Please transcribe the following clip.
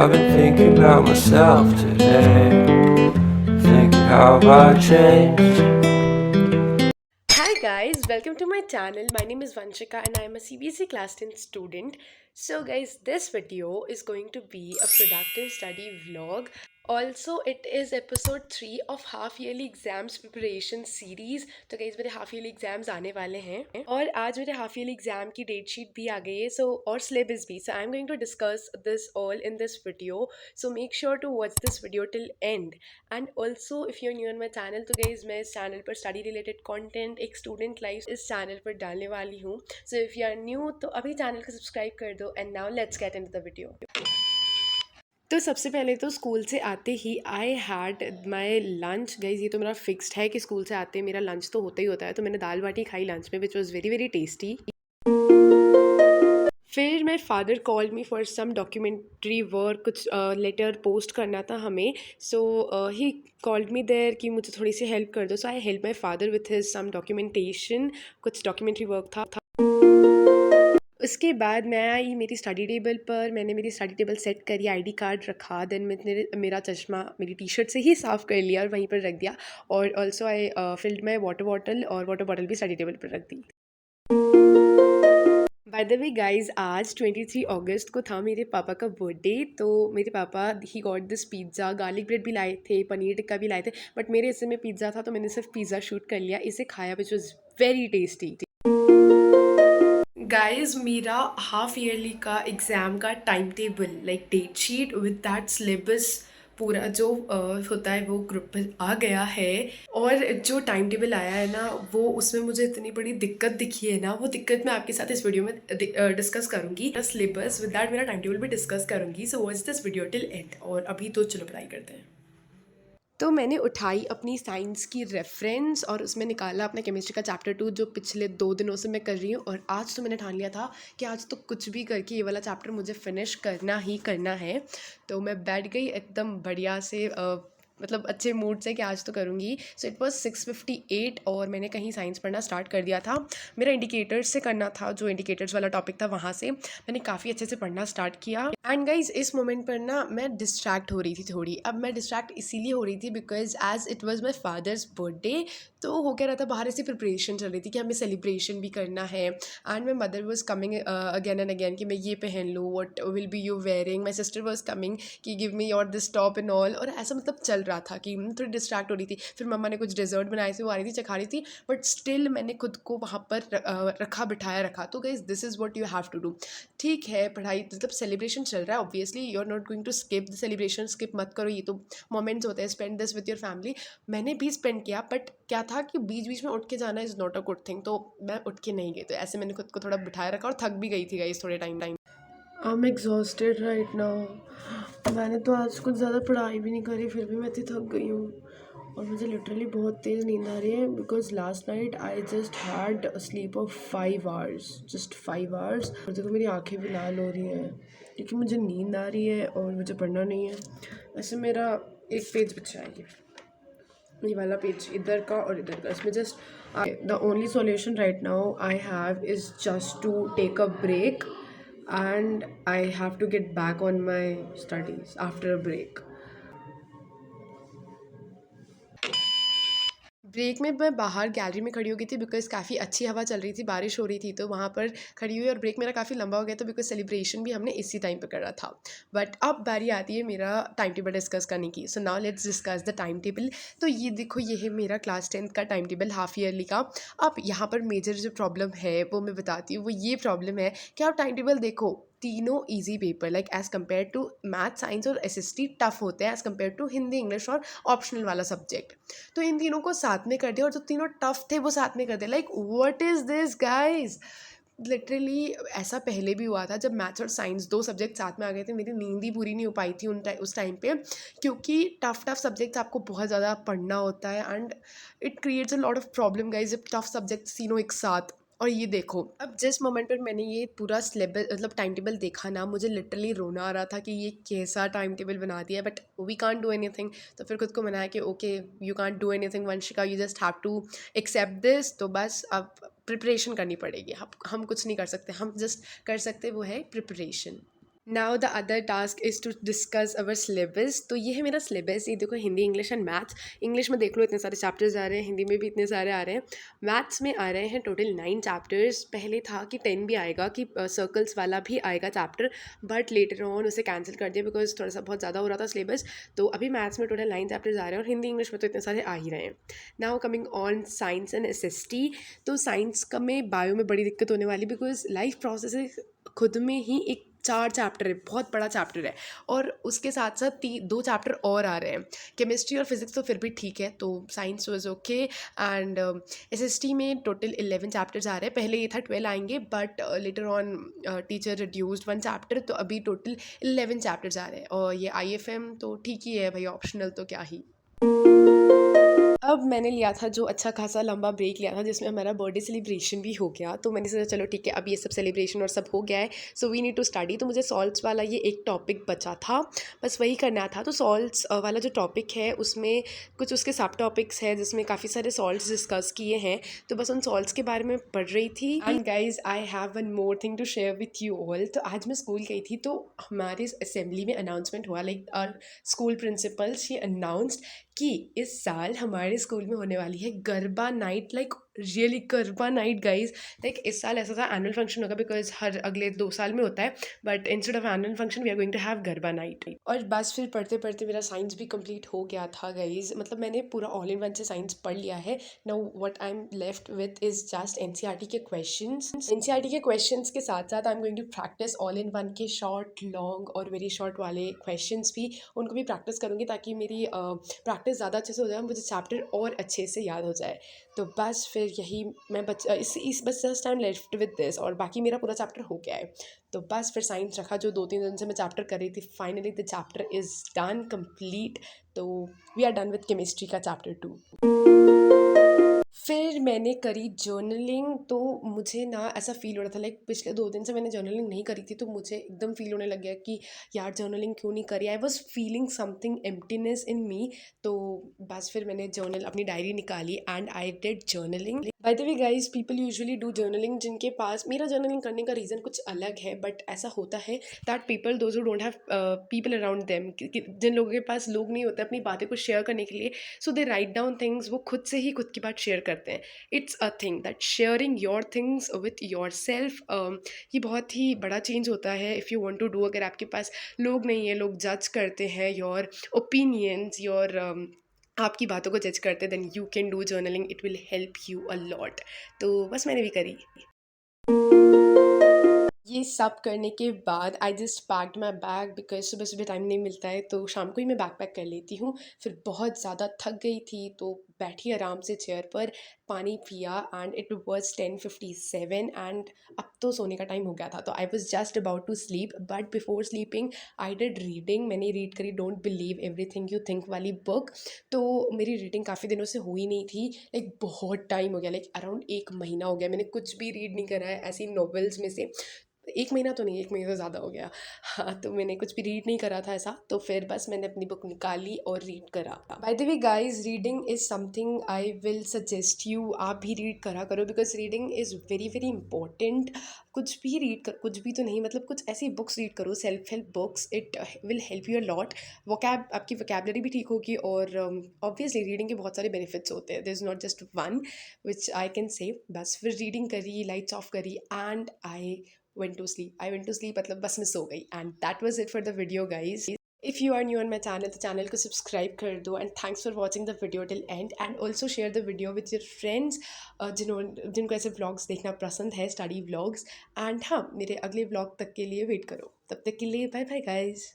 I've been thinking about myself today, thinking how I changed. Hi guys, welcome to my channel. My name is Vanshika and I am a CBSE class 10 student. So guys, this video is going to be a productive study vlog. Also, it is episode 3 of half yearly exams preparation series. तो guys मेरे half yearly exams आने वाले हैं और आज मेरे half yearly exam की date sheet भी आ गई है और syllabus भी. So I'm going to discuss this all in this video. So make sure to watch this video till end. And also if you new on my channel तो guys मैं इस channel पर study related content एक student life इस channel पर डालने वाली हूँ. So if you are new तो अभी चैनल को सब्सक्राइब कर दो and now let's get into the video. तो सबसे पहले तो स्कूल से आते ही I had my lunch. Guys ये तो मेरा फिक्स्ड है कि स्कूल से आते मेरा लंच तो होता ही होता है. तो मैंने दाल बाटी खाई लंच में which was very very tasty. फिर my father called me for some documentary work, कुछ लेटर पोस्ट करना था हमें. सो ही कॉल्ड मी देयर कि मुझे थोड़ी सी हेल्प कर दो. So I help my father with his some documentation, कुछ डॉक्यूमेंट्री वर्क था. उसके बाद मैं आई मेरी स्टडी टेबल पर. मैंने मेरी स्टडी टेबल सेट करी, आईडी कार्ड रखा, देन मैंने मेरा चश्मा मेरी टी शर्ट से ही साफ़ कर लिया और वहीं पर रख दिया. और also I field my water bottle और वाटर बॉटल भी स्टडी टेबल पर रख दी. बाय द वे गाइज आज 23 अगस्त को था मेरे पापा का बर्थडे. तो मेरे पापा he got this pizza, garlic bread भी लाए थे, पनीर टिक्का भी लाए थे. बट मेरे हिस्से में पिज़्ज़ा था तो मैंने सिर्फ पिज़्ज़ा शूट कर लिया, इसे खाया which was very tasty. Guys मेरा हाफ ईयरली का एग्ज़ाम का time table like date sheet with that syllabus पूरा जो होता है वो ग्रुप पर आ गया है. और जो टाइम टेबल आया है ना वो उसमें मुझे इतनी बड़ी दिक्कत दिखी है ना, वो दिक्कत मैं आपके साथ इस वीडियो में डिस्कस करूँगी. मेरा सिलेबस विद दैट मेरा टाइम टेबल भी डिस्कस करूँगी. So watch this video till and. और अभी तो चलो पढ़ाई करते हैं. तो मैंने उठाई अपनी साइंस की रेफरेंस और उसमें निकाला अपना केमिस्ट्री का चैप्टर 2 जो पिछले 2 दिनों से मैं कर रही हूँ. और आज तो मैंने ठान लिया था कि आज तो कुछ भी करके ये वाला चैप्टर मुझे फिनिश करना ही करना है. तो मैं बैठ गई एकदम बढ़िया से मतलब अच्छे मूड से कि आज तो करूँगी. सो इट वॉज 6:58 और मैंने कहीं साइंस पढ़ना स्टार्ट कर दिया था. मेरा इंडिकेटर्स से करना था, जो इंडिकेटर्स वाला टॉपिक था वहाँ से मैंने काफ़ी अच्छे से पढ़ना स्टार्ट किया. एंड गाइज इस मोमेंट पर ना मैं डिस्ट्रैक्ट हो रही थी थोड़ी. अब मैं डिस्ट्रैक्ट इसीलिए हो रही थी because as it was my father's birthday. तो हो क्या रहा था, बाहर ऐसी प्रिपरेशन चल रही थी कि हमें सेलिब्रेशन भी करना है. And my mother was coming again and again कि मैं ये पहन लूँ, what will be you wearing. My sister was coming कि give me your this top and all. और ऐसा मतलब चल रहा था कि थोड़ी डिस्ट्रैक्ट हो रही थी. फिर मम्मा ने कुछ डेजर्ट बनाए थे, वो आ रही थी, चखा रही थी. बट स्टिल मैंने खुद को वहाँ पर रखा बिठाया रखा. तो guys this is what you have to do. ठीक है पढ़ाई मतलब सेलिब्रेशन चल रहा है, obviously you are not going to skip the celebration. Skip मत करो, ये तो मोमेंट्स होते हैं. Spend this with your family. मैंने भी स्पेंड किया बट क्या था कि बीच बीच में उठ के जाना is not a good thing. तो मैं उठ के नहीं गई. तो ऐसे मैंने खुद को थोड़ा बिठाया रखा और थक भी गई थी गाइज थोड़े time. I am exhausted right now. मैंने तो आज कुछ ज़्यादा पढ़ाई भी नहीं करी फिर भी मैं इतनी थक गई हूँ. और मुझे लिटरली बहुत तेज़ नींद आ रही है because last night I just had a slip of 5 hours, just 5 hours. और देखो मेरी आंखें भी लाल हो रही हैं क्योंकि मुझे नींद आ रही है और मुझे पढ़ना नहीं है. ऐसे मेरा एक पेज बचा है, ये वाला पेज इधर का और इधर का. इसमें just the only solution right now I have is just to take a break and I have to get back on my studies after a break. Break में मैं बाहर गैलरी में खड़ी हो गई थी बिकॉज़ काफ़ी अच्छी हवा चल रही थी, बारिश हो रही थी तो वहाँ पर खड़ी हुई. और ब्रेक मेरा काफ़ी लंबा हो गया था बिकॉज़ सेलिब्रेशन भी हमने इसी टाइम पे करा था. बट अब बारी आती है मेरा टाइम टेबल डिस्कस करने की. So now let's discuss the time table. तो ये देखो ये है मेरा क्लास 10th का टाइम टेबल हाफ ईयरली का. अब यहाँ पर मेजर जो प्रॉब्लम है वो मैं बताती हूँ. वो ये प्रॉब्लम है कि आप टाइम टेबल देखो, तीनों easy paper like as compare to math, science और एसएसटी टफ होते हैं as compare to Hindi, English और ऑप्शनल वाला सब्जेक्ट. तो इन तीनों को साथ में कर दिया और जो तीनों टफ थे वो साथ में कर दिया. Like what is this guys. Literally ऐसा पहले भी हुआ था जब मैथ्स और साइंस दो सब्जेक्ट साथ में आ गए थे. मेरी नींद ही पूरी नहीं हो पाई थी उस टाइम पे क्योंकि टफ सब्जेक्ट्स आपको बहुत ज़्यादा पढ़ना होता है and it creates a lot of problem guys जब टफ सब्जेक्ट्स तीनों एक साथ. और ये देखो अब जिस मोमेंट पर मैंने ये पूरा सिलेबस मतलब टाइम टेबल देखा ना, मुझे लिटरली रोना आ रहा था कि ये कैसा टाइम टेबल बना दिया. But we can't do anything. तो फिर खुद को मनाया कि okay you can't do anything Vanshika, you just have to accept this. तो बस अब प्रिपरेशन करनी पड़ेगी. हम कुछ नहीं कर सकते, हम जस्ट कर सकते वो है preparation. Now the other task is to discuss our syllabus. तो ये है मेरा सिलेबस, ये देखो Hindi, English and maths. English में देख लो इतने सारे चैप्टर्स आ रहे हैं, हिंदी में भी इतने सारे आ रहे हैं। मैथ्स में आ रहे हैं टोटल 9 चैप्टर्स। पहले था कि 10 भी आएगा, कि सर्कल्स वाला भी आएगा चैप्टर, बट लेटर ऑन उसे कैंसिल कर दिया बिकॉज थोड़ा सा बहुत ज़्यादा हो रहा था सिलेबस। तो अभी मैथ्स में टोटल 9 चैप्टर्स आ रहे हैं और हिंदी इंग्लिश में तो इतने सारे आ ही रहे हैं। Now coming on science and SST. तो साइंस का में बायो में बड़ी दिक्कत होने वाली, बिकॉज लाइफ प्रोसेस खुद में ही एक 4 चैप्टर है, बहुत बड़ा चैप्टर है। और उसके साथ साथ 2 चैप्टर और आ रहे हैं। केमिस्ट्री और फिजिक्स तो फिर भी ठीक है, तो science was okay. And SST में टोटल 11 चैप्टर्स आ रहे हैं। पहले ये था 12 आएंगे, but later on teacher reduced 1 chapter, तो अभी टोटल 11 चैप्टर्स आ रहे हैं। और ये आईएफएम तो ठीक ही है भाई, ऑप्शनल तो क्या ही। अब मैंने लिया था जो अच्छा खासा लंबा ब्रेक लिया था, जिसमें हमारा बर्थडे सेलिब्रेशन भी हो गया। तो मैंने सोचा चलो ठीक है, अब ये सब सेलिब्रेशन और सब हो गया है, so we need to study. तो मुझे सॉल्ट्स वाला ये एक टॉपिक बचा था, बस वही करना था। तो सॉल्ट्स वाला जो टॉपिक है उसमें कुछ उसके सब टॉपिक्स हैं जिसमें काफ़ी सारे सॉल्ट्स डिस्कस किए हैं। तो बस उन सॉल्ट्स के बारे में पढ़ रही थी। And guys I have one more thing to share with you all. तो आज मैं स्कूल गई थी, तो हमारे असेंबली में अनाउंसमेंट हुआ, like our school principal she announced कि इस साल हमारे स्कूल में होने वाली है garba night. Like really garba night guys. Like इस साल ऐसा था एनुअल फंक्शन होगा, बिकॉज हर अगले 2 साल में होता है, but instead of annual function we are going to have garba night. और बस फिर पढ़ते पढ़ते मेरा साइंस भी कंप्लीट हो गया था गाइज। मतलब मैंने पूरा ऑल इन वन से साइंस पढ़ लिया है। Now what I am left with is just NCERT के क्वेश्चंस। एनसीईआरटी के क्वेश्चंस के साथ साथ I am going to practice all in one के शॉर्ट, लॉन्ग और वेरी शॉर्ट वाले क्वेश्चंस भी, उनको भी प्रैक्टिस करूँगी, ताकि मेरी प्रैक्टिस ज़्यादा अच्छे से हो जाए, मुझे चैप्टर और अच्छे से याद हो जाए। तो बस फिर यही मैं इस बस just time left with this, और बाकी मेरा पूरा चैप्टर हो गया है। तो बस फिर साइंस रखा, जो 2-3 दिन से मैं चैप्टर कर रही थी। Finally the chapter is done complete. तो we are done with chemistry का चैप्टर 2। फिर मैंने करी जर्नलिंग। तो मुझे ना ऐसा फ़ील हो रहा था, लाइक पिछले 2 दिन से मैंने जर्नलिंग नहीं करी थी, तो मुझे एकदम फ़ील होने लग गया कि यार जर्नलिंग क्यों नहीं करी। I was feeling something emptiness in me. तो बस फिर मैंने जर्नल अपनी डायरी निकाली and I did journaling. By the way guys, people usually do journaling जिनके पास, मेरा जर्नलिंग करने का रीज़न कुछ अलग है, बट ऐसा होता है that people those who don't have people around them, जिन लोगों के पास लोग नहीं होते अपनी बातें को शेयर करने के लिए, सो दे राइट डाउन थिंग्स। वो खुद से ही खुद की बात शेयर करते हैं। It's a thing that sharing your things with your self, ये बहुत ही बड़ा चेंज होता है if you want to do. अगर आपके पास लोग नहीं है, लोग जज करते हैं योर ओपिनियंस, योर आपकी बातों को जज करते हैं, then you can do journaling, it will help you a lot. तो बस मैंने भी करी। ये सब करने के बाद I just packed my bag, because सुबह सुबह टाइम नहीं मिलता है, तो शाम को ही मैं बैग पैक कर लेती हूँ। फिर बहुत ज़्यादा थक गई थी, तो बैठी आराम से चेयर पर, पानी पिया, एंड इट वॉज 10:57 एंड अब तो सोने का टाइम हो गया था। तो I was just about to sleep, but before sleeping I did reading. मैंने रीड करी don't believe everything you think वाली बुक। तो मेरी रीडिंग काफ़ी दिनों से हुई नहीं थी, लाइक बहुत टाइम हो गया, लाइक अराउंड 1 महीना हो गया मैंने कुछ भी रीड नहीं करा है ऐसी नॉवेल्स में से। 1 महीना तो नहीं, 1 महीना तो ज़्यादा हो गया। हाँ, तो मैंने कुछ भी रीड नहीं करा था ऐसा, तो फिर बस मैंने अपनी बुक निकाली और रीड करा। Bye the way guys, reading is something I will suggest you, आप भी रीड करा करो, because reading is very very important. कुछ भी रीड कर, कुछ भी तो नहीं, मतलब कुछ ऐसी बुक्स रीड करो, self help books, it will help you a lot. Vocab, आपकी वोकैबलरी भी ठीक होगी, और ऑब्वियसली रीडिंग के बहुत सारे बेनिफिट्स होते हैं, there is not just one which I can say. बस फिर रीडिंग करी, लाइट्स ऑफ करी, and I went to sleep. I went to sleep, मतलब बस मैं सो गई। And that was it for the video guys. If you are new on my channel, तो channel को subscribe कर दो, and thanks for watching the video till end, and also share the video with your friends जिनको ऐसे vlogs देखना पसंद है, study vlogs। and हाँ, मेरे अगले vlog तक के लिए वेट करो। तब तक के लिए बाय बाय गाइज।